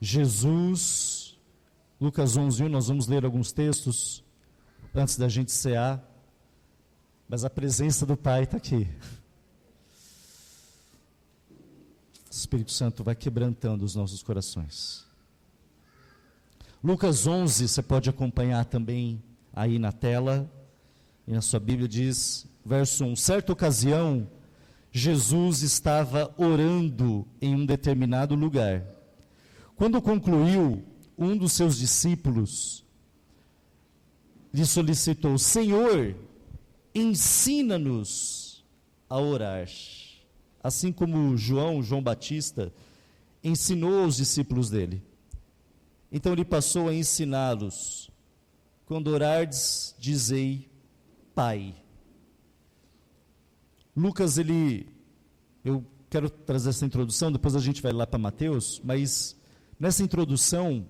Jesus, Lucas 11:1, nós vamos ler alguns textos antes da gente cear, mas a presença do Pai está aqui. O Espírito Santo vai quebrantando os nossos corações. Lucas 11, você pode acompanhar também aí na tela, e na sua Bíblia diz, verso 1, certa ocasião, Jesus estava orando em um determinado lugar. Quando concluiu, um dos seus discípulos lhe solicitou, Senhor, ensina-nos a orar. Assim como João Batista, ensinou aos discípulos dele. Então ele passou a ensiná-los, quando orardes, dizei, Pai. Lucas, eu quero trazer essa introdução, depois a gente vai lá para Mateus, mas nessa introdução,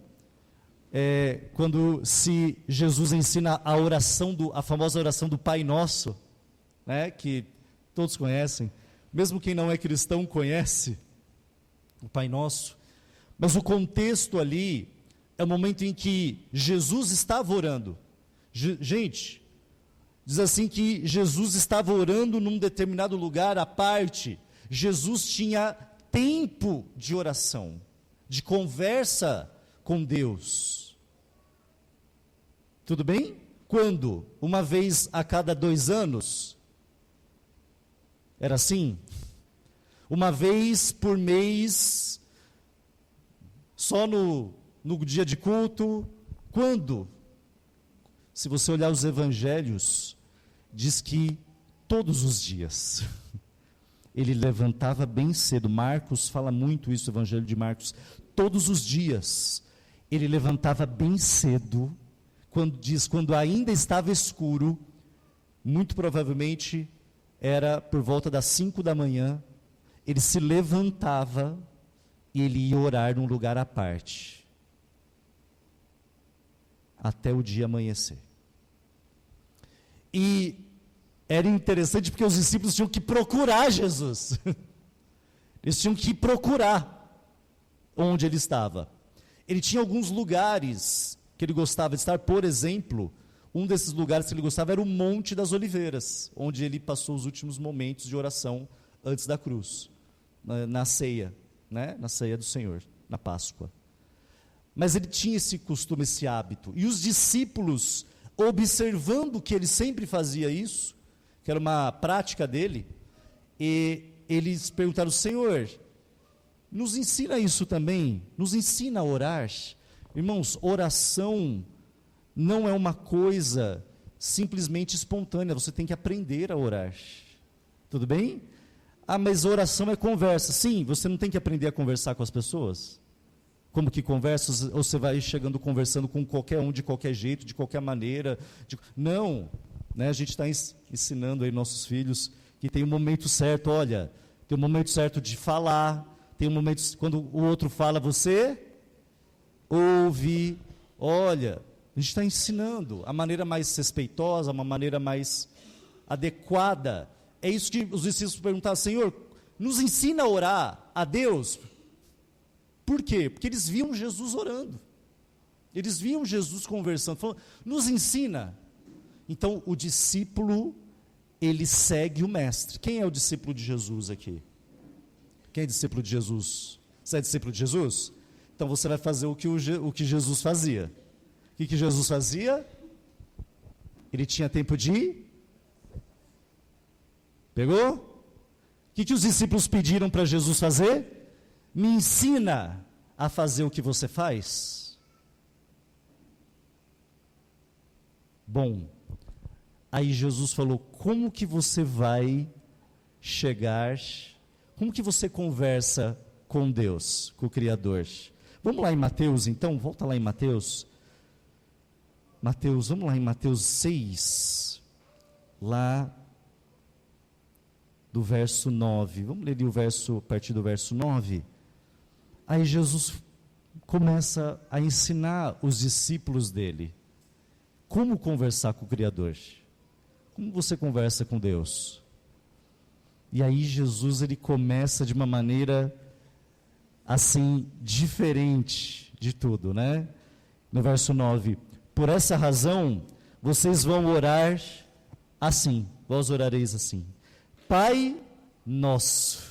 se Jesus ensina a famosa oração do Pai Nosso, né, que todos conhecem, mesmo quem não é cristão conhece o Pai Nosso, mas o contexto ali é o momento em que Jesus estava orando. Gente, diz assim que Jesus estava orando num determinado lugar à parte. Jesus tinha tempo de oração, de conversa com Deus. Tudo bem? Quando? Uma vez a cada 2 anos? Era assim? Uma vez por mês, só no dia de culto? Quando? Se você olhar os evangelhos, diz que todos os dias. Ele levantava bem cedo. Marcos fala muito isso, o evangelho de Marcos. Todos os dias, ele levantava bem cedo, quando ainda estava escuro, muito provavelmente era por volta das 5 da manhã, ele se levantava e ele ia orar num lugar à parte, até o dia amanhecer. E era interessante porque os discípulos tinham que procurar Jesus. Eles tinham que procurar onde ele estava. Ele tinha alguns lugares que ele gostava de estar. Por exemplo, um desses lugares que ele gostava era o Monte das Oliveiras, onde ele passou os últimos momentos de oração antes da cruz, na ceia, né? Na ceia do Senhor, na Páscoa. Mas ele tinha esse costume, esse hábito. E os discípulos, observando que ele sempre fazia isso, que era uma prática dele, e eles perguntaram, Senhor, nos ensina isso também, nos ensina a orar. Irmãos, oração não é uma coisa simplesmente espontânea, você tem que aprender a orar. Tudo bem? Ah, mas oração é conversa. Sim, você não tem que aprender a conversar com as pessoas? Como que conversa? Ou você vai chegando conversando com qualquer um, de qualquer jeito, de qualquer maneira? Não, né? A gente está ensinando aí nossos filhos que tem um momento certo, olha, tem um momento certo de falar, tem um momento, quando o outro fala, você ouve, olha, a gente está ensinando a maneira mais respeitosa, uma maneira mais adequada. É isso que os discípulos perguntaram, Senhor, nos ensina a orar a Deus. Por quê? Porque eles viam Jesus orando, eles viam Jesus conversando, falando, nos ensina. Então o discípulo, ele segue o mestre. Quem é o discípulo de Jesus aqui? Quem é discípulo de Jesus? Você é discípulo de Jesus? Então você vai fazer o que Jesus fazia. O que Jesus fazia? Ele tinha tempo de... Pegou? O que os discípulos pediram para Jesus fazer? Me ensina a fazer o que você faz. Bom, aí Jesus falou, como que você vai chegar, como que você conversa com Deus, com o Criador? Vamos lá em Mateus então, volta lá em Mateus, vamos lá em Mateus 6, lá do verso 9, vamos ler ali a partir do verso 9, aí Jesus começa a ensinar os discípulos dele, como conversar com o Criador, como você conversa com Deus, e aí Jesus ele começa de uma maneira assim, diferente de tudo, né? No verso 9, por essa razão, vocês vão orar assim, vós orareis assim: Pai nosso,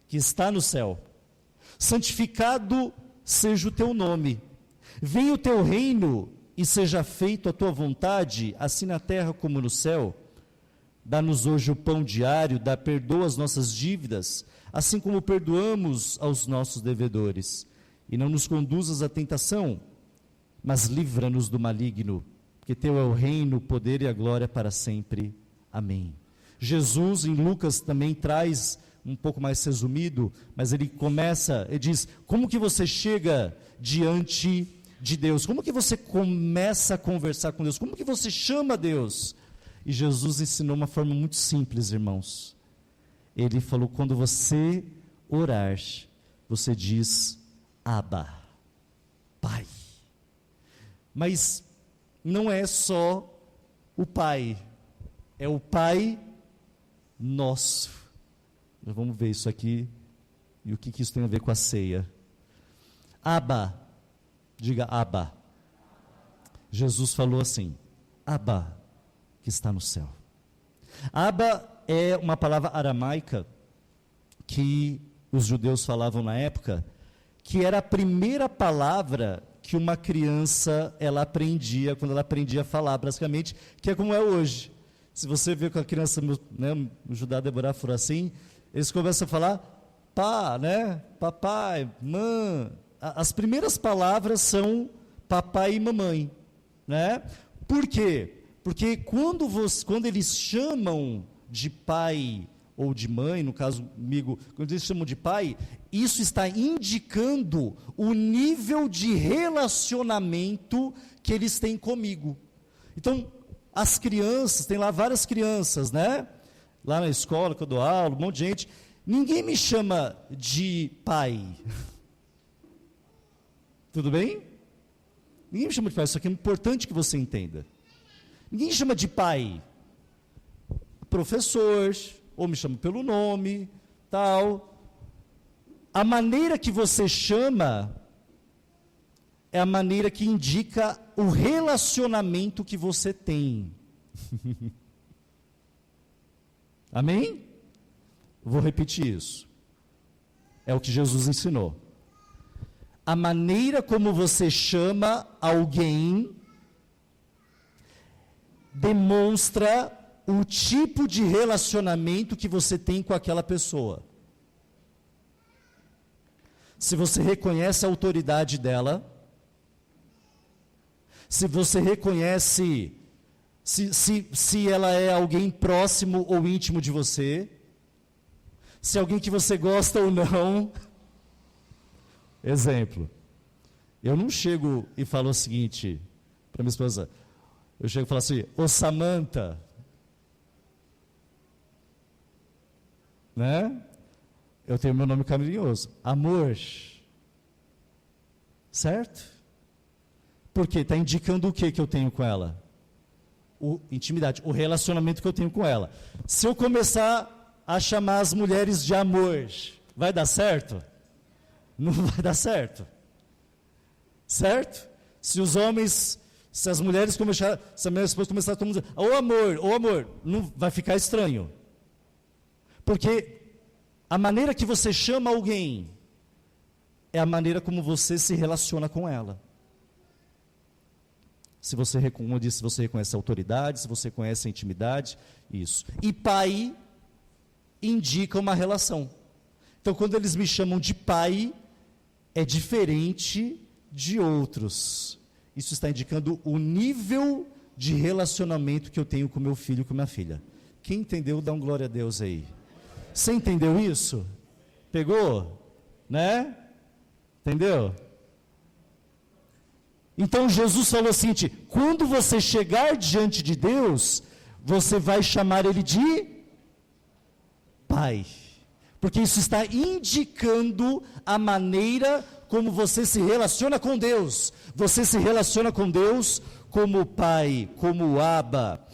que está no céu, santificado seja o teu nome, venha o teu reino e seja feito a tua vontade, assim na terra como no céu. Dá-nos hoje o pão diário, perdoa as nossas dívidas, assim como perdoamos aos nossos devedores. E não nos conduzas à tentação, mas livra-nos do maligno, porque teu é o reino, o poder e a glória para sempre. Amém. Jesus, em Lucas, também traz um pouco mais resumido, mas ele diz, como que você chega diante de Deus? Como que você começa a conversar com Deus? Como que você chama Deus? E Jesus ensinou uma forma muito simples, irmãos. Ele falou, quando você orar, você diz, Abba, Pai. Mas não é só o Pai, é o Pai nosso. Vamos ver isso aqui, e o que isso tem a ver com a ceia. Abba, diga Abba. Jesus falou assim, Abba, que está no céu. Abba é uma palavra aramaica que os judeus falavam na época, que era a primeira palavra que uma criança ela aprendia quando ela aprendia a falar, basicamente, que é como é hoje. Se você vê com a criança, né, o Judá Deborah for assim, eles começam a falar pá, né, papai, mãe. As primeiras palavras são papai e mamãe, né? Por quê? Porque quando eles chamam de pai ou de mãe, no caso comigo, quando eles chamam de pai, isso está indicando o nível de relacionamento que eles têm comigo. Então, as crianças, tem lá várias crianças, né? Lá na escola que eu dou aula, um monte de gente, ninguém me chama de pai. Tudo bem? Ninguém me chama de pai, isso aqui é importante que você entenda. Ninguém chama de pai, professor, ou me chama pelo nome, tal. A maneira que você chama é a maneira que indica o relacionamento que você tem. Amém? Vou repetir isso. É o que Jesus ensinou. A maneira como você chama alguém demonstra o tipo de relacionamento que você tem com aquela pessoa. Se você reconhece a autoridade dela, se você reconhece se ela é alguém próximo ou íntimo de você, se é alguém que você gosta ou não. Exemplo, eu não chego e falo o seguinte para minha esposa, eu chego e falo assim, ô Samantha, né? Eu tenho meu nome carinhoso, amor, certo? Porque está indicando o que eu tenho com ela? Intimidade, o relacionamento que eu tenho com ela. Se eu começar a chamar as mulheres de amor, vai dar certo? Não vai dar certo. Certo? Se as mulheres começarem, se a minha esposa começar a todo mundo dizer, ô amor, não vai ficar estranho. Porque a maneira que você chama alguém é a maneira como você se relaciona com ela. Se você, como eu disse, se você reconhece a autoridade, se você conhece a intimidade, isso. E pai indica uma relação. Então, quando eles me chamam de pai, é diferente de outros. Isso está indicando o nível de relacionamento que eu tenho com meu filho e com minha filha. Quem entendeu, dá um glória a Deus aí. Você entendeu isso? Pegou? Né? Entendeu? Então Jesus falou assim, quando você chegar diante de Deus, você vai chamar Ele de Pai. Porque isso está indicando a maneira como você se relaciona com Deus. Você se relaciona com Deus como Pai, como Abba.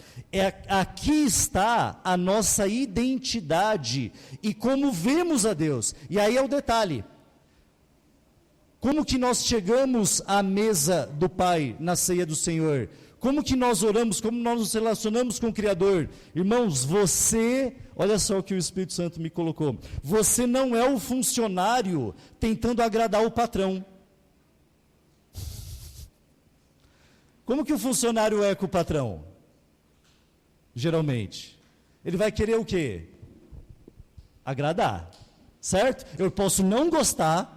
Aqui está a nossa identidade e como vemos a Deus. E aí é o detalhe. Como que nós chegamos à mesa do Pai na ceia do Senhor? Como que nós oramos? Como nós nos relacionamos com o Criador? Irmãos, olha só o que o Espírito Santo me colocou. Você não é o funcionário tentando agradar o patrão. Como que o funcionário é com o patrão? Geralmente. Ele vai querer o quê? Agradar. Certo? Eu posso não gostar,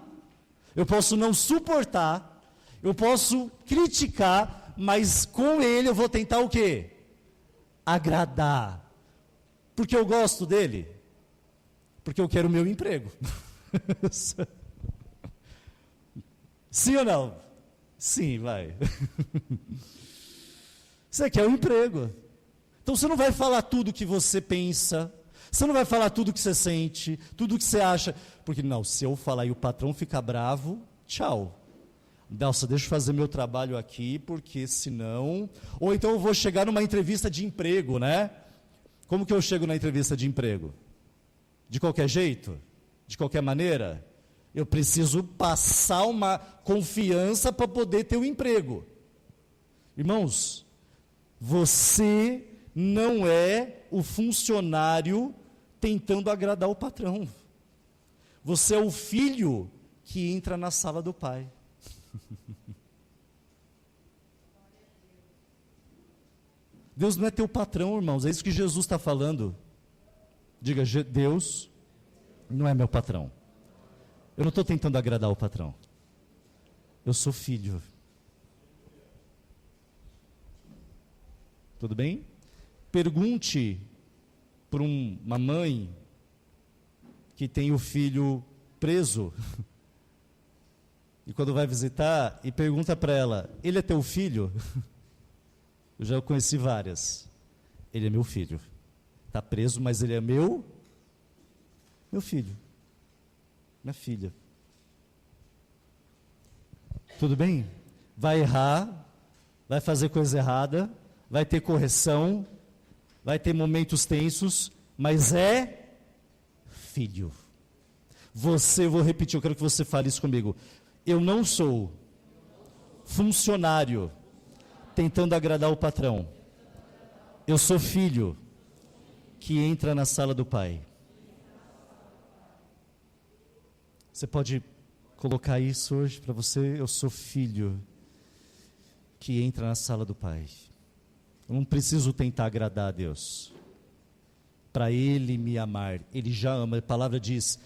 eu posso não suportar, eu posso criticar, mas com ele eu vou tentar o quê? Agradar. Porque eu gosto dele? Porque eu quero o meu emprego. Sim ou não? Sim, vai. Você quer um emprego. Então você não vai falar tudo o que você pensa, você não vai falar tudo o que você sente, tudo o que você acha, porque não, se eu falar e o patrão ficar bravo, tchau. Nossa, deixa eu fazer meu trabalho aqui, porque senão... Ou então eu vou chegar numa entrevista de emprego, né? Como que eu chego na entrevista de emprego? De qualquer jeito? De qualquer maneira? Eu preciso passar uma confiança para poder ter um emprego. Irmãos, você não é o funcionário tentando agradar o patrão. Você é o filho que entra na sala do pai. Deus não é teu patrão, irmãos, é isso que Jesus está falando. Diga, Deus não é meu patrão. Eu não estou tentando agradar o patrão. Eu sou filho. Tudo bem? Pergunte para uma mãe que tem o filho preso, e quando vai visitar, e pergunta para ela, ele é teu filho? Eu já conheci várias. Ele é meu filho. Está preso, mas ele é meu filho. Minha filha. Tudo bem? Vai errar, vai fazer coisa errada, vai ter correção, vai ter momentos tensos, mas é filho. Vou repetir, eu quero que você fale isso comigo. Eu não sou funcionário tentando agradar o patrão. Eu sou filho que entra na sala do pai. Você pode colocar isso hoje para você? Eu sou filho que entra na sala do pai. Eu não preciso tentar agradar a Deus. Para Ele me amar, Ele já ama. A palavra diz,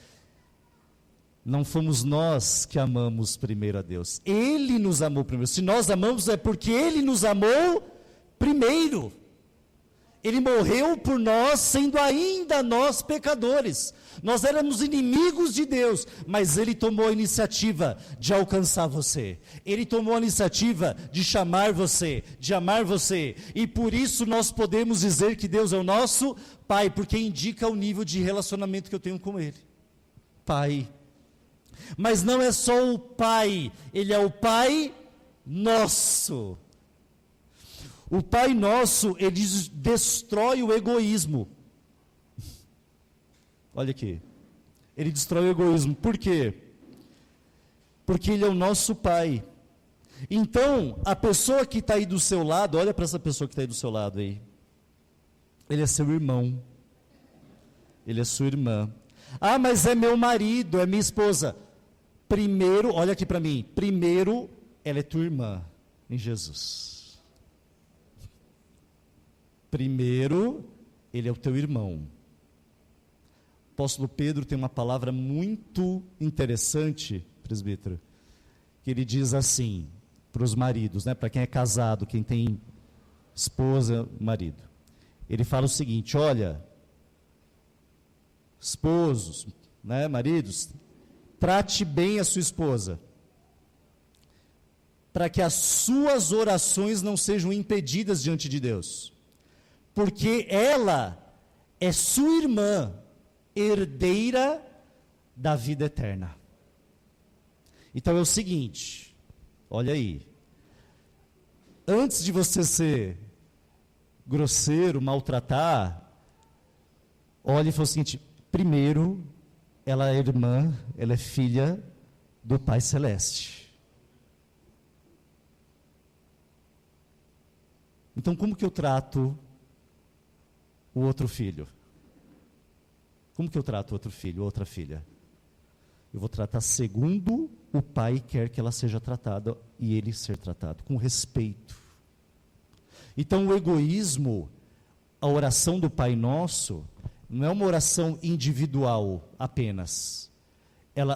não fomos nós que amamos primeiro a Deus. Ele nos amou primeiro. Se nós amamos é porque Ele nos amou primeiro. Ele morreu por nós, sendo ainda nós pecadores. Nós éramos inimigos de Deus, mas Ele tomou a iniciativa de alcançar você. Ele tomou a iniciativa de chamar você, de amar você. E por isso nós podemos dizer que Deus é o nosso Pai, porque indica o nível de relacionamento que eu tenho com Ele. Pai. Mas não é só o Pai, Ele é o Pai nosso. O Pai nosso, Ele destrói o egoísmo. Olha aqui. Ele destrói o egoísmo. Por quê? Porque Ele é o nosso Pai. Então, a pessoa que está aí do seu lado, olha para essa pessoa que está aí do seu lado aí. Ele é seu irmão. Ele é sua irmã. Ah, mas é meu marido, é minha esposa. Primeiro, olha aqui para mim. Primeiro, ela é tua irmã em Jesus. Primeiro, ele é o teu irmão. O apóstolo Pedro tem uma palavra muito interessante, presbítero, que ele diz assim, para os maridos, né, para quem é casado, quem tem esposa, marido. Ele fala o seguinte, olha, esposos, né, maridos, trate bem a sua esposa, para que as suas orações não sejam impedidas diante de Deus. Porque ela é sua irmã, herdeira da vida eterna. Então é o seguinte, olha aí, antes de você ser grosseiro, maltratar, olhe e fala o seguinte, primeiro, ela é irmã, ela é filha do Pai Celeste. Então, como que eu trato o outro filho? Como que eu trato o outro filho, outra filha? Eu vou tratar segundo o pai quer que ela seja tratada e ele ser tratado, com respeito. Então, o egoísmo, a oração do Pai Nosso, não é uma oração individual apenas.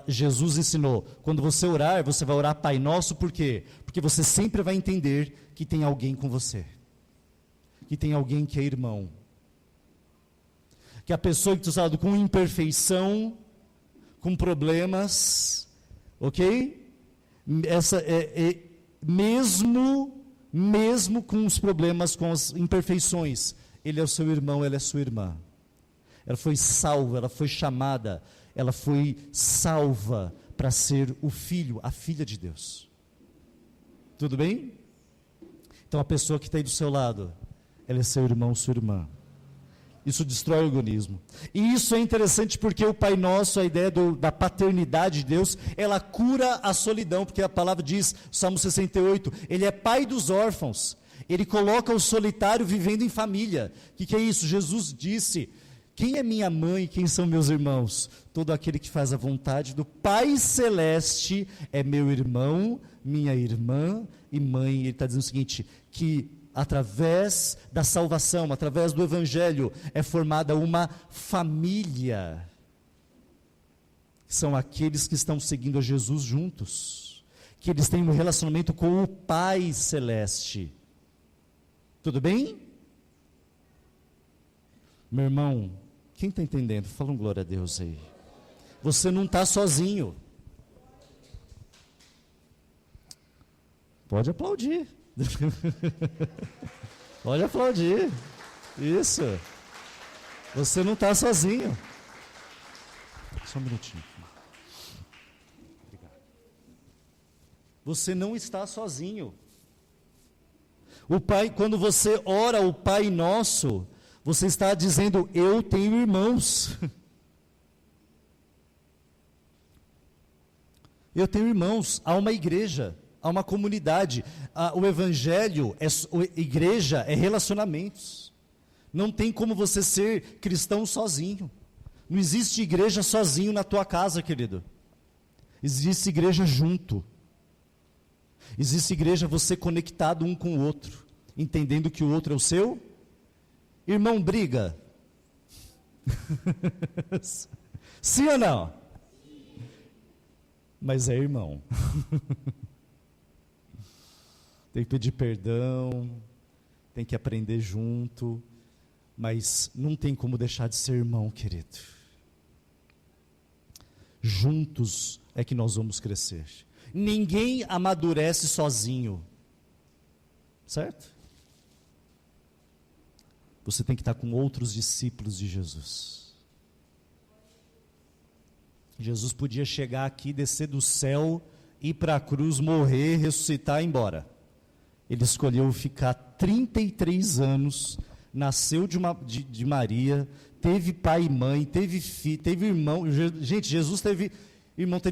Jesus ensinou, quando você orar, você vai orar Pai Nosso, por quê? Porque você sempre vai entender que tem alguém com você, que tem alguém que é irmão, que a pessoa que está com imperfeição, com problemas, ok? Mesmo com os problemas, com as imperfeições, ele é o seu irmão, ela é sua irmã. Ela foi salva, ela foi chamada, ela foi salva para ser o filho, a filha de Deus. Tudo bem? Então a pessoa que está aí do seu lado, ela é seu irmão, sua irmã. Isso destrói o egoísmo. E isso é interessante porque o Pai Nosso, a ideia da paternidade de Deus, ela cura a solidão, porque a palavra diz, Salmo 68, Ele é pai dos órfãos, Ele coloca o solitário vivendo em família. O que é isso? Jesus disse, quem é minha mãe e quem são meus irmãos? Todo aquele que faz a vontade do Pai Celeste é meu irmão, minha irmã e mãe. Ele está dizendo o seguinte, que através da salvação, através do Evangelho, é formada uma família. São aqueles que estão seguindo a Jesus juntos, que eles têm um relacionamento com o Pai Celeste. Tudo bem? Meu irmão, quem está entendendo? Fala um glória a Deus aí. Você não está sozinho. Pode aplaudir. Pode aplaudir. Isso. Você não está sozinho. Só um minutinho. Obrigado. Você não está sozinho. O Pai, quando você ora o Pai Nosso, você está dizendo, eu tenho irmãos. Eu tenho irmãos. Há uma igreja. Há uma comunidade, o Evangelho, igreja é relacionamentos, não tem como você ser cristão sozinho, não existe igreja sozinho na tua casa, querido, existe igreja junto, existe igreja você conectado um com o outro, entendendo que o outro é o seu irmão. Briga? Sim ou não? Mas é irmão. Tem que pedir perdão, tem que aprender junto, mas não tem como deixar de ser irmão, querido. Juntos é que nós vamos crescer. Ninguém amadurece sozinho, certo? Você tem que estar com outros discípulos de Jesus. Jesus podia chegar aqui, descer do céu, ir para a cruz, morrer, ressuscitar e ir embora. Ele escolheu ficar 33 anos, nasceu de Maria, teve pai e mãe, teve filho, teve irmão. Gente, Jesus teve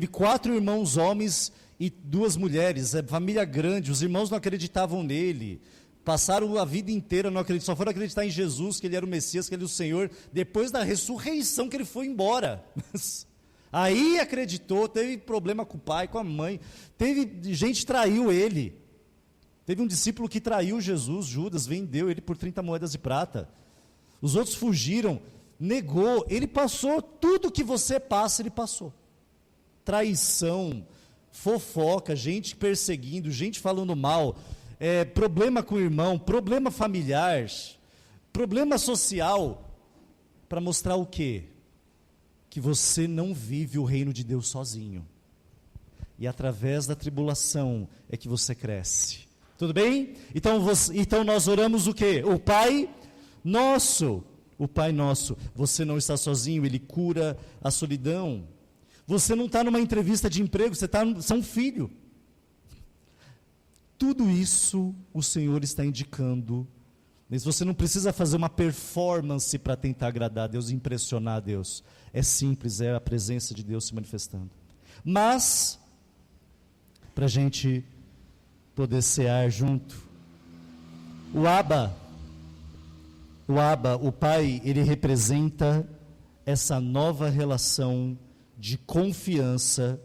4 irmãos homens e 2 mulheres, família grande. Os irmãos não acreditavam nele, passaram a vida inteira, só foram acreditar em Jesus, que ele era o Messias, que ele era o Senhor, depois da ressurreição que ele foi embora. Aí acreditou, teve problema com o pai, com a mãe, teve gente que traiu ele. Teve um discípulo que traiu Jesus, Judas, vendeu ele por 30 moedas de prata. Os outros fugiram, negou. Ele passou tudo que você passa, ele passou. Traição, fofoca, gente perseguindo, gente falando mal, problema com o irmão, problema familiar, problema social. Para mostrar o quê? Que você não vive o reino de Deus sozinho. E através da tribulação é que você cresce. Tudo bem? Então nós oramos o quê? O Pai Nosso. O Pai Nosso. Você não está sozinho, Ele cura a solidão. Você não está numa entrevista de emprego, você é um filho. Tudo isso o Senhor está indicando. Mas você não precisa fazer uma performance para tentar agradar a Deus, impressionar a Deus. É simples, é a presença de Deus se manifestando. Mas para a gente poder cear junto. O Abba, o Pai, ele representa essa nova relação de confiança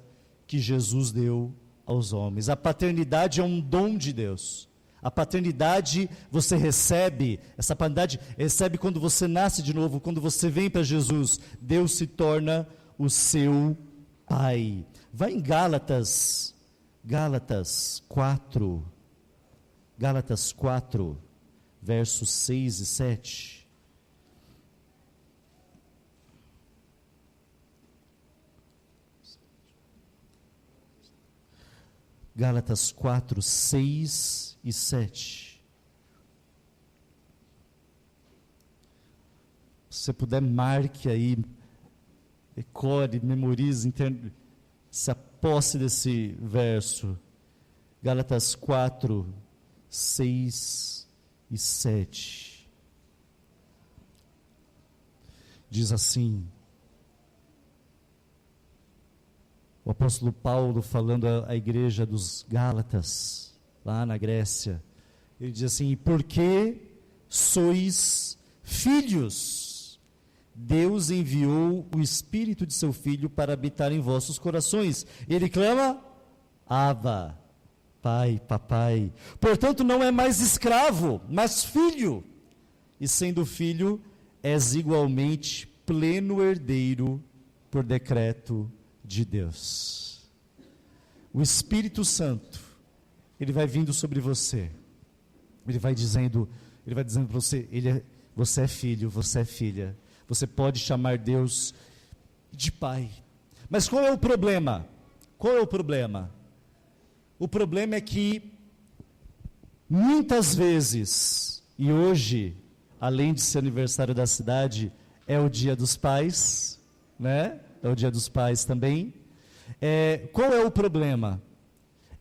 que Jesus deu aos homens. A paternidade é um dom de Deus. A paternidade você recebe, essa paternidade recebe quando você nasce de novo, quando você vem para Jesus. Deus se torna o seu Pai. Vai em Gálatas 4, versos 6 e 7. Gálatas 4, 6 e 7. Se você puder, marque aí, decore, memorize, se aposse desse verso. Gálatas 4, 6 e 7. Diz assim, o apóstolo Paulo falando à igreja dos Gálatas, lá na Grécia, ele diz assim: porque sois filhos, Deus enviou o Espírito de seu Filho para habitar em vossos corações. Ele clama, Abba, Pai, Papai. Portanto, não é mais escravo, mas filho. E sendo filho, és igualmente pleno herdeiro por decreto de Deus. O Espírito Santo, ele vai vindo sobre você. Ele vai dizendo para você, você é filho, você é filha. Você pode chamar Deus de Pai. Mas qual é o problema? Qual é o problema? O problema é que muitas vezes, e hoje, além de ser aniversário da cidade, é o Dia dos Pais, né? É o Dia dos Pais também. Qual é o problema?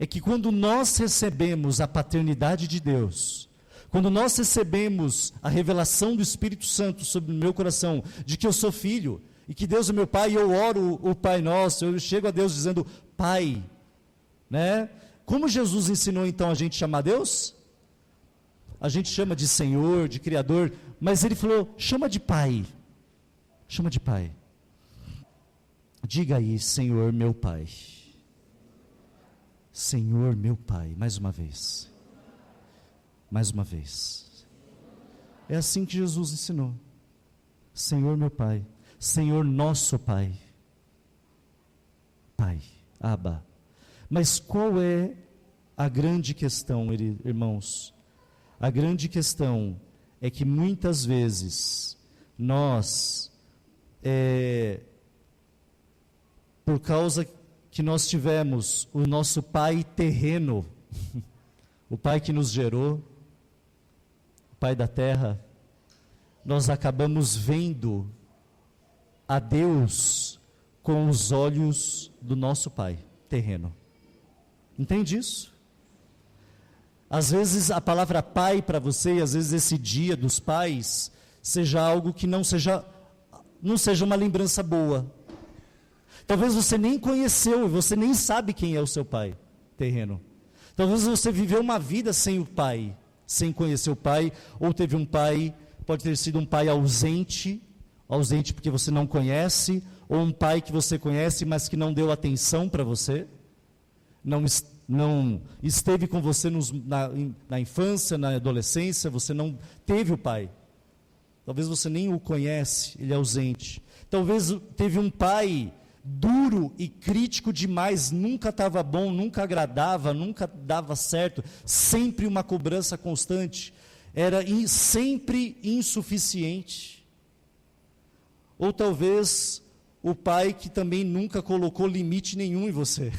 É que quando nós recebemos a paternidade de Deus, quando nós recebemos a revelação do Espírito Santo sobre o meu coração, de que eu sou filho, e que Deus é meu Pai, e eu oro o Pai Nosso, eu chego a Deus dizendo, Pai, né? Como Jesus ensinou então a gente chamar Deus? A gente chama de Senhor, de Criador, mas Ele falou, chama de Pai, chama de Pai. Diga aí, Senhor meu Pai. Senhor meu Pai, mais uma vez. Mais uma vez. É assim que Jesus ensinou. Senhor meu Pai. Senhor nosso Pai. Pai, Abba. Mas qual é a grande questão, irmãos? A grande questão é que muitas vezes nós, por causa que nós tivemos o nosso pai terreno, o pai que nos gerou, o pai da terra, nós acabamos vendo a Deus com os olhos do nosso pai terreno. Entende isso? Às vezes a palavra pai para você, e às vezes esse dia dos pais, seja algo que não seja uma lembrança boa. Talvez você nem conheceu, você nem sabe quem é o seu pai terreno. Talvez você viveu uma vida sem o pai, sem conhecer o pai, ou teve um pai, pode ter sido um pai ausente porque você não conhece, ou um pai que você conhece, mas que não deu atenção para você, não esteve com você na infância, na adolescência, você não teve o pai. Talvez você nem o conhece, ele é ausente. Talvez teve um pai duro e crítico demais, nunca estava bom, nunca agradava, nunca dava certo, sempre uma cobrança constante, era sempre insuficiente. Ou talvez o pai que também nunca colocou limite nenhum em você.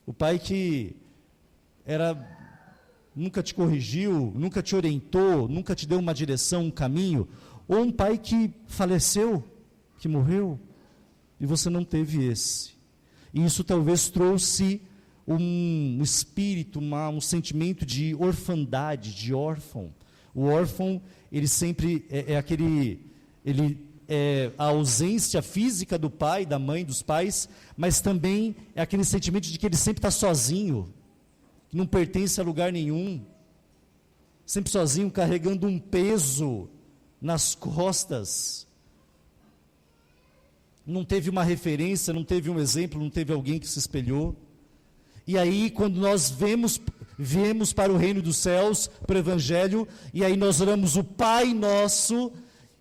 O pai que nunca te corrigiu, nunca te orientou, nunca te deu uma direção, um caminho. Ou um pai que faleceu, que morreu, e você não teve esse. E isso talvez trouxe um espírito, um sentimento de orfandade, de órfão. O órfão, ele sempre é aquele, ele a ausência física do pai, da mãe, dos pais, mas também é aquele sentimento de que ele sempre está sozinho, que não pertence a lugar nenhum, sempre sozinho, carregando um peso nas costas. Não teve uma referência, não teve um exemplo, não teve alguém que se espelhou. E aí, quando nós viemos para o reino dos céus, para o Evangelho, e aí nós oramos o Pai Nosso,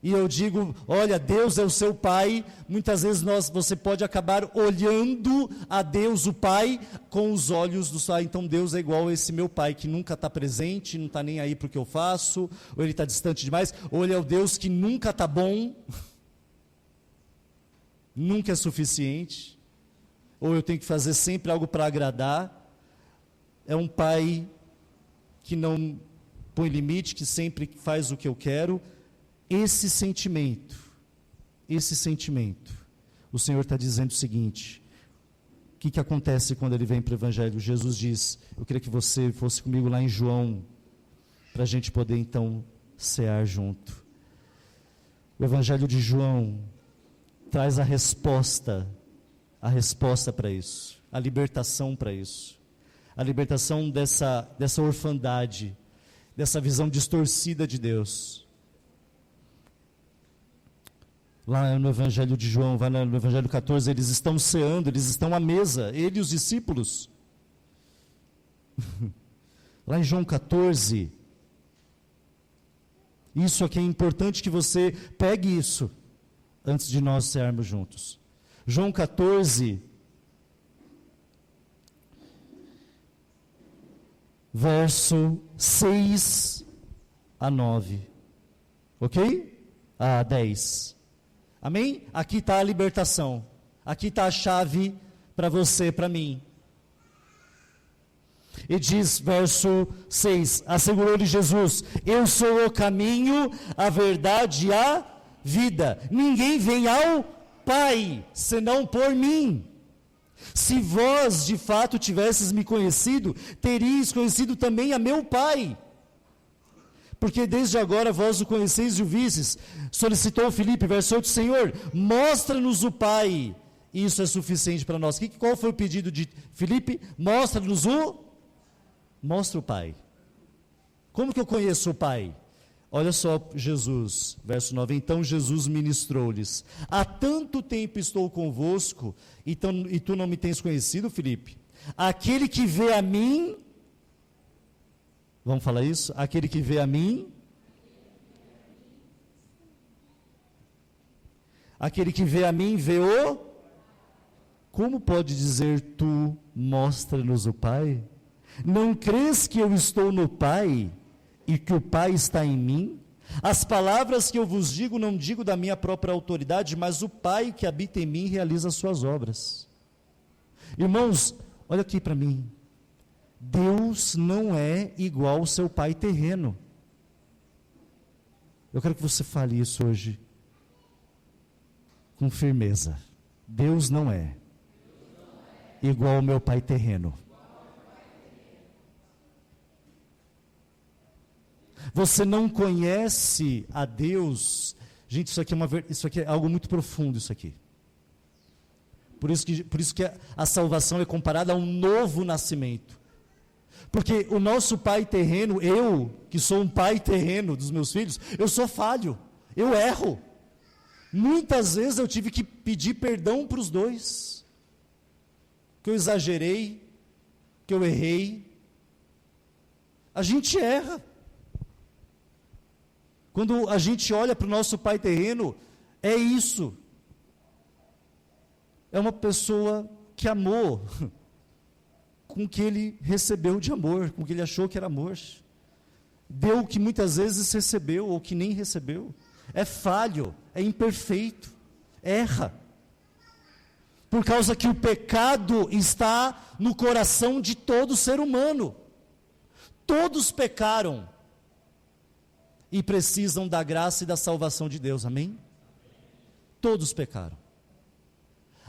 e eu digo, olha, Deus é o seu Pai. Muitas vezes você pode acabar olhando a Deus, o Pai, com os olhos do Pai. Então Deus é igual a esse meu Pai, que nunca está presente, não está nem aí para o que eu faço, ou ele está distante demais, ou ele é o Deus que nunca está bom, nunca é suficiente, ou eu tenho que fazer sempre algo para agradar. É um Pai que não põe limite, que sempre faz o que eu quero. Esse sentimento, o Senhor está dizendo o seguinte: o que acontece quando ele vem para o Evangelho? Jesus diz, eu queria que você fosse comigo lá em João, para a gente poder então cear junto. O Evangelho de João traz a resposta para isso, a libertação para isso, a libertação dessa orfandade, dessa visão distorcida de Deus. Lá no Evangelho de João, vai no Evangelho 14, eles estão ceando, eles estão à mesa, ele e os discípulos. Lá em João 14, isso aqui é importante que você pegue isso, antes de nós cearmos juntos. João 14, verso 6 a 9, ok? A 10. Amém? Aqui está a libertação. Aqui está a chave para você, para mim. E diz, verso 6, assegurou-lhe Jesus, eu sou o caminho, a verdade e a vida. Ninguém vem ao Pai, senão por mim. Se vós, de fato, tivesses me conhecido, teríeis conhecido também a meu Pai. Porque desde agora vós o conheceis e o vistes. Solicitou Filipe, verso 8, Senhor, mostra-nos o Pai. Isso é suficiente para nós. Qual foi o pedido de Filipe? Mostra-nos Mostra o Pai. Como que eu conheço o Pai? Olha só Jesus, verso 9, então Jesus ministrou-lhes, há tanto tempo estou convosco, e tu não me tens conhecido, Filipe? Aquele que vê a mim, vamos falar isso? Aquele que vê a mim, vê o, como pode dizer tu, mostra-nos o Pai? Não crês que eu estou no Pai, e que o Pai está em mim? As palavras que eu vos digo, não digo da minha própria autoridade, mas o Pai que habita em mim realiza as suas obras. Irmãos, olha aqui para mim, Deus não é igual ao seu pai terreno. Eu quero que você fale isso hoje, com firmeza. Deus não é igual ao meu pai terreno. Você não conhece a Deus. Gente, isso aqui é algo muito profundo, isso aqui. Por isso que a salvação é comparada a um novo nascimento. Porque o nosso pai terreno, eu, que sou um pai terreno dos meus filhos, eu sou falho, eu erro. Muitas vezes eu tive que pedir perdão para os dois. Que eu exagerei, que eu errei. A gente erra. Quando a gente olha para o nosso pai terreno, é isso. É uma pessoa que amou com o que ele recebeu de amor, com o que ele achou que era amor. Deu o que muitas vezes recebeu, ou que nem recebeu. É falho, é imperfeito, erra. Por causa que o pecado está no coração de todo ser humano. Todos pecaram. E precisam da graça e da salvação de Deus, amém? Todos pecaram.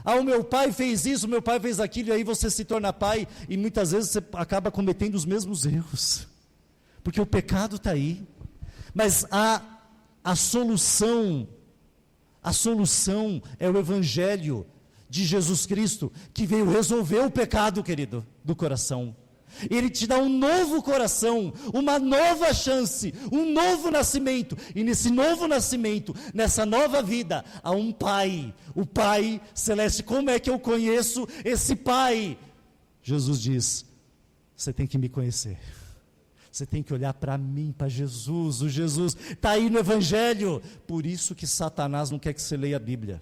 O meu pai fez isso, o meu pai fez aquilo, e aí você se torna pai, e muitas vezes você acaba cometendo os mesmos erros, porque o pecado está aí. Mas a solução A solução é o Evangelho de Jesus Cristo, que veio resolver o pecado, querido, do coração. Ele te dá um novo coração, uma nova chance, um novo nascimento. E nesse novo nascimento, nessa nova vida, há um Pai, o Pai Celeste. Como é que eu conheço esse Pai? Jesus diz: você tem que me conhecer. Você tem que olhar para mim, para Jesus. O Jesus está aí no Evangelho. Por isso que Satanás não quer que você leia a Bíblia.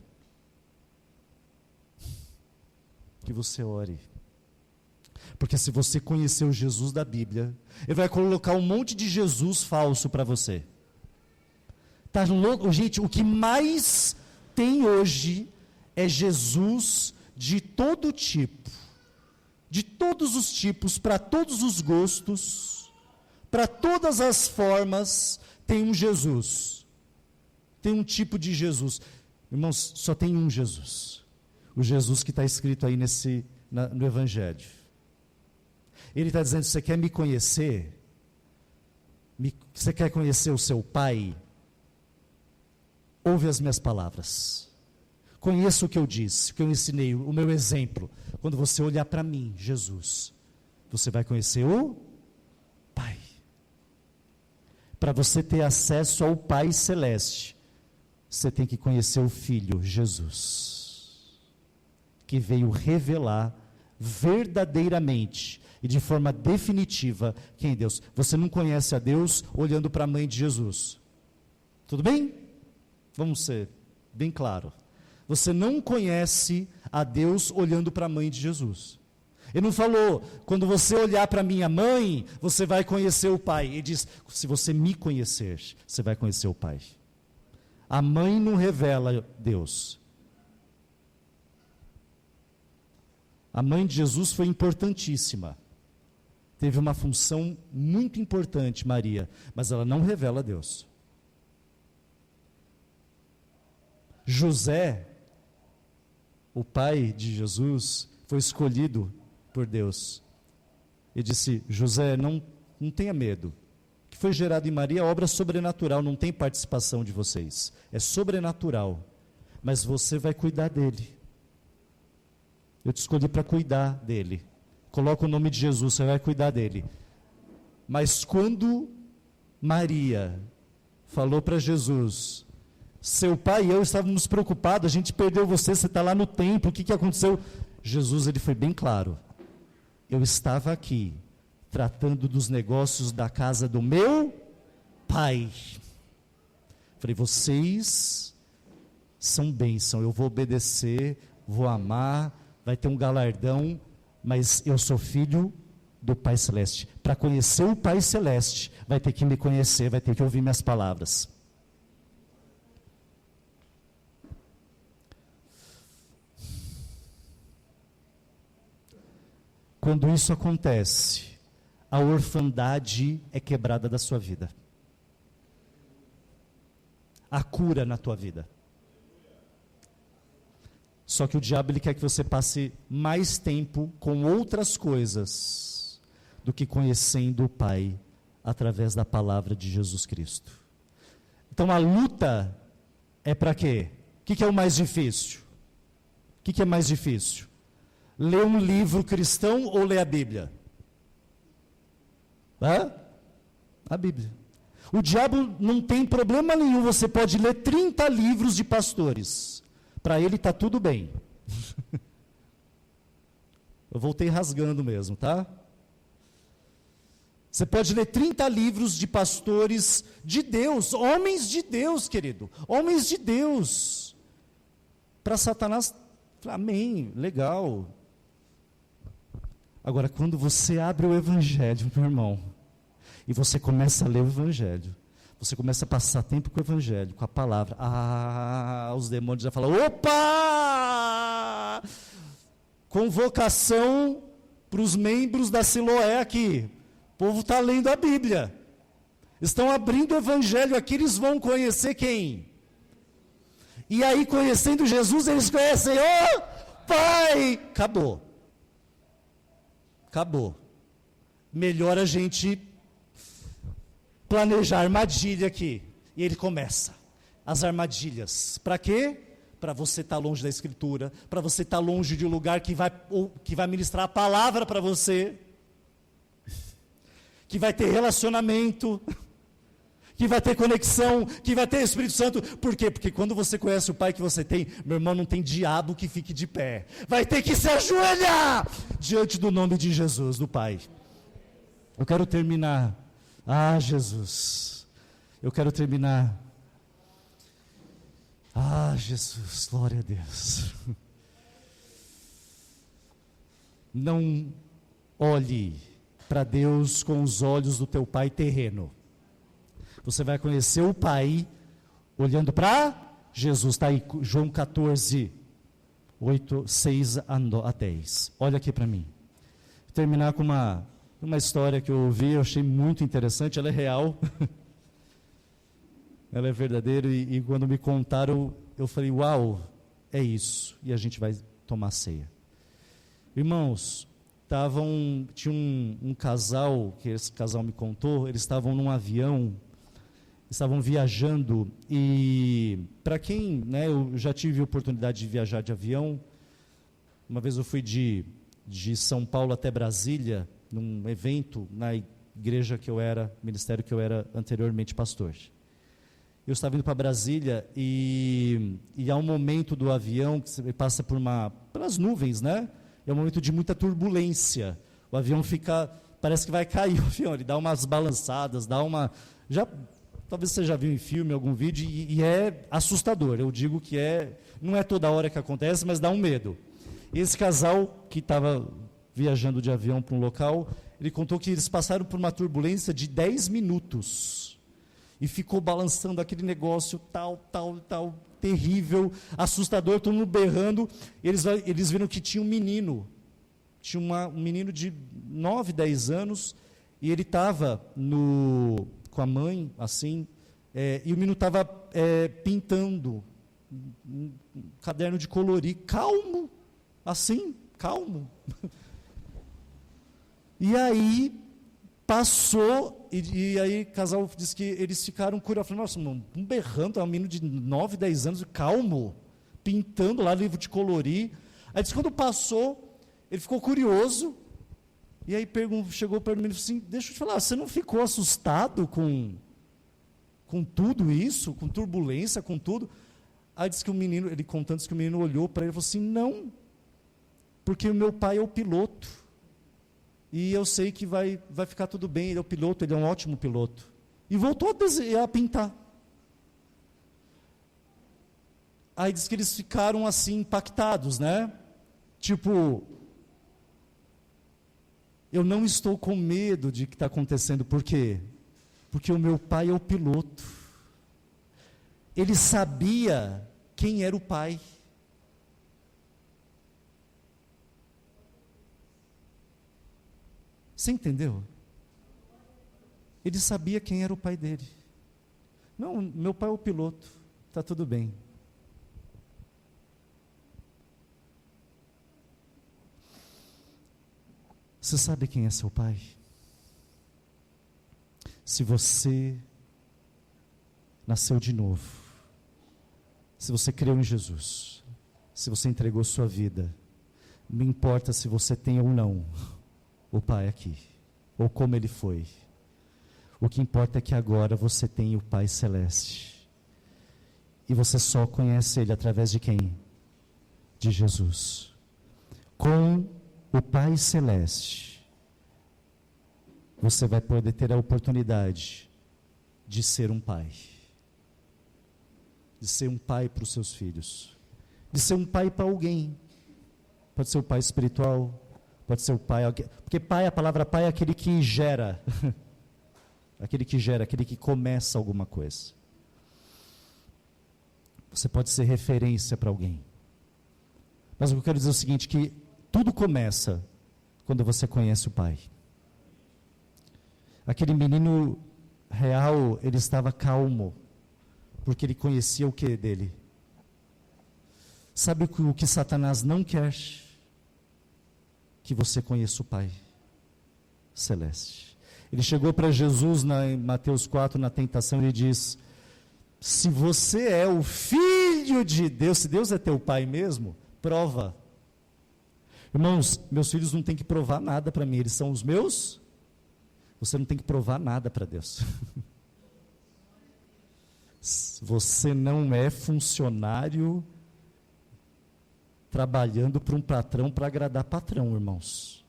Que você ore. Porque se você conhecer o Jesus da Bíblia, ele vai colocar um monte de Jesus falso para você. Tá louco? Gente, o que mais tem hoje é Jesus de todo tipo. De todos os tipos, para todos os gostos, para todas as formas, tem um Jesus. Tem um tipo de Jesus. Irmãos, só tem um Jesus. O Jesus que está escrito aí no Evangelho. Ele está dizendo: você quer me conhecer? Você quer conhecer o seu Pai? Ouve as minhas palavras. Conheça o que eu disse, o que eu ensinei, o meu exemplo. Quando você olhar para mim, Jesus, você vai conhecer o Pai. Para você ter acesso ao Pai Celeste, você tem que conhecer o Filho, Jesus, que veio revelar verdadeiramente e de forma definitiva quem é Deus. Você não conhece a Deus olhando para a mãe de Jesus. Tudo bem? Vamos ser bem claro. Você não conhece a Deus olhando para a mãe de Jesus. Ele não falou: quando você olhar para minha mãe, você vai conhecer o Pai. Ele diz: se você me conhecer, você vai conhecer o Pai. A mãe não revela Deus. A mãe de Jesus foi importantíssima. Teve uma função muito importante, Maria, mas ela não revela Deus. José, o pai de Jesus, foi escolhido por Deus. Ele disse: José, não tenha medo. O que foi gerado em Maria é obra sobrenatural, não tem participação de vocês. É sobrenatural. Mas você vai cuidar dele. Eu te escolhi para cuidar dele. Coloca o nome de Jesus, você vai cuidar dele. Mas quando Maria falou para Jesus: seu pai e eu estávamos preocupados, a gente perdeu você, você está lá no templo, o que aconteceu? Jesus, ele foi bem claro: eu estava aqui, tratando dos negócios da casa do meu pai. Falei: vocês são bênção, eu vou obedecer, vou amar, vai ter um galardão, mas eu sou filho do Pai Celeste. Para conhecer o Pai Celeste, vai ter que me conhecer, vai ter que ouvir minhas palavras. Quando isso acontece, a orfandade é quebrada da sua vida. A cura na tua vida. Só que o diabo, ele quer que você passe mais tempo com outras coisas do que conhecendo o Pai através da palavra de Jesus Cristo. Então a luta é para quê? O que é o mais difícil? O que é mais difícil? Ler um livro cristão ou ler a Bíblia? A Bíblia. O diabo não tem problema nenhum, você pode ler 30 livros de pastores. Para ele está tudo bem. Eu voltei rasgando mesmo, tá? Você pode ler 30 livros de pastores de Deus, homens de Deus, querido, homens de Deus. Para Satanás, amém, legal. Agora, quando você abre o Evangelho, meu irmão, e você começa a ler o Evangelho, você começa a passar tempo com o Evangelho, com a palavra, os demônios já falam: opa! Convocação para os membros da Siloé aqui. O povo está lendo a Bíblia. Estão abrindo o Evangelho aqui, eles vão conhecer quem? E aí, conhecendo Jesus, eles conhecem: Pai! Acabou. Acabou. Melhor a gente planejar armadilha aqui. E ele começa: as armadilhas. Para quê? Para você estar longe da Escritura, para você estar longe de um lugar que vai ministrar a palavra para você, que vai ter relacionamento, que vai ter conexão, que vai ter Espírito Santo. Por quê? Porque quando você conhece o Pai que você tem, meu irmão, não tem diabo que fique de pé. Vai ter que se ajoelhar diante do nome de Jesus, do Pai. Eu quero terminar. Ah, Jesus. Eu quero terminar. Ah, Jesus, glória a Deus. Não olhe para Deus com os olhos do teu pai terreno. Você vai conhecer o Pai olhando para Jesus. Está aí, João 14, 8, 6 a 10. Olha aqui para mim. Vou terminar com uma história que eu ouvi, eu achei muito interessante. Ela é real. Ela é verdadeira. E quando me contaram, eu falei, uau, é isso. E a gente vai tomar ceia. Irmãos, tinha um casal, que esse casal me contou, eles estavam num avião, estavam viajando, e para quem, eu já tive a oportunidade de viajar de avião. Uma vez eu fui de São Paulo até Brasília, num evento na igreja que eu era, ministério que eu era anteriormente pastor. Eu estava indo para Brasília, e há um momento do avião que você passa pelas nuvens, é um momento de muita turbulência. O avião parece que vai cair, o avião, ele dá umas balançadas, talvez você já viu em filme, algum vídeo, e é assustador. Eu digo que não é toda hora que acontece, mas dá um medo. E esse casal que estava viajando de avião para um local, ele contou que eles passaram por uma turbulência de 10 minutos, e ficou balançando aquele negócio tal, terrível, assustador, todo mundo berrando. Eles viram que tinha um menino, um menino de 9, 10 anos, e ele estava com a mãe, assim, e o menino estava pintando um caderno de colorir, calmo, assim, calmo. E aí, passou, e aí o casal disse que eles ficaram curiosos. Eu falei, nossa, um berrando, um menino de 9, 10 anos, calmo, pintando lá livro de colorir. Aí disse que quando passou, ele ficou curioso, e aí chegou para o menino e falou assim, deixa eu te falar, você não ficou assustado com tudo isso, com turbulência, com tudo? Aí disse que ele contando, disse que o menino olhou para ele e falou assim, não, porque o meu pai é o piloto, e eu sei que vai ficar tudo bem, ele é o piloto, ele é um ótimo piloto. E voltou a pintar. Aí diz que eles ficaram assim, impactados, Tipo, eu não estou com medo de que está acontecendo. Por quê? Porque o meu pai é o piloto. Ele sabia quem era o pai. Você entendeu? Ele sabia quem era o pai dele. Não, meu pai é o piloto, está tudo bem. Você sabe quem é seu pai? Se você nasceu de novo, se você creu em Jesus, se você entregou sua vida, não importa se você tem ou não o Pai aqui, ou como Ele foi, o que importa é que agora você tem o Pai Celeste, e você só conhece Ele através de quem? De Jesus. Com o Pai Celeste, você vai poder ter a oportunidade de ser um pai, de ser um pai para os seus filhos, de ser um pai para alguém. Pode ser o pai espiritual, pode ser o pai, porque pai, a palavra pai é aquele que gera, aquele que começa alguma coisa. Você pode ser referência para alguém. Mas o que eu quero dizer é o seguinte, que tudo começa quando você conhece o Pai. Aquele menino real, ele estava calmo, porque ele conhecia o que dele? Sabe o que Satanás não quer? Que você conheça o Pai Celeste. Ele chegou para Jesus em Mateus 4, na tentação, e diz, Se você é o filho de Deus, se Deus é teu pai mesmo, prova. Irmãos, meus filhos não têm que provar nada para mim, eles são os meus. Você não tem que provar nada para Deus. Você não é funcionário trabalhando para um patrão para agradar patrão, irmãos.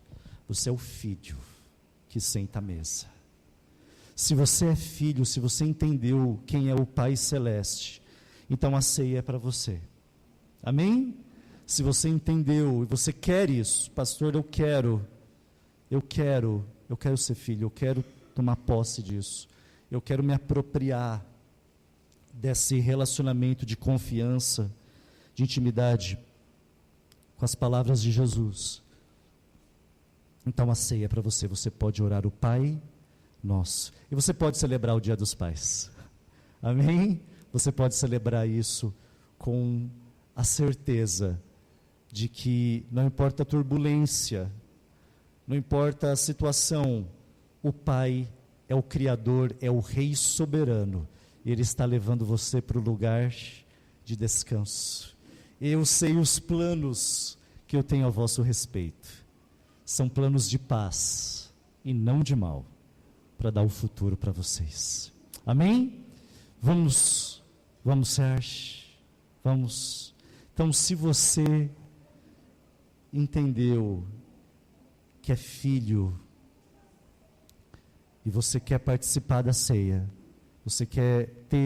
Você é o filho que senta à mesa. Se você é filho, se você entendeu quem é o Pai Celeste, então a ceia é para você. Amém? Se você entendeu e você quer isso, pastor, eu quero ser filho, eu quero tomar posse disso. Eu quero me apropriar desse relacionamento de confiança, de intimidade com as palavras de Jesus. Então a ceia é para você. Você pode orar o Pai Nosso. E você pode celebrar o Dia dos Pais. Amém? Você pode celebrar isso com a certeza de que não importa a turbulência, não importa a situação, o Pai é o Criador, é o Rei soberano. E Ele está levando você para o lugar de descanso. Eu sei os planos que eu tenho a vosso respeito. São planos de paz e não de mal, para dar o futuro para vocês. Amém? Vamos, Sérgio. Vamos. Então, se você entendeu que é filho e você quer participar da ceia, você quer ter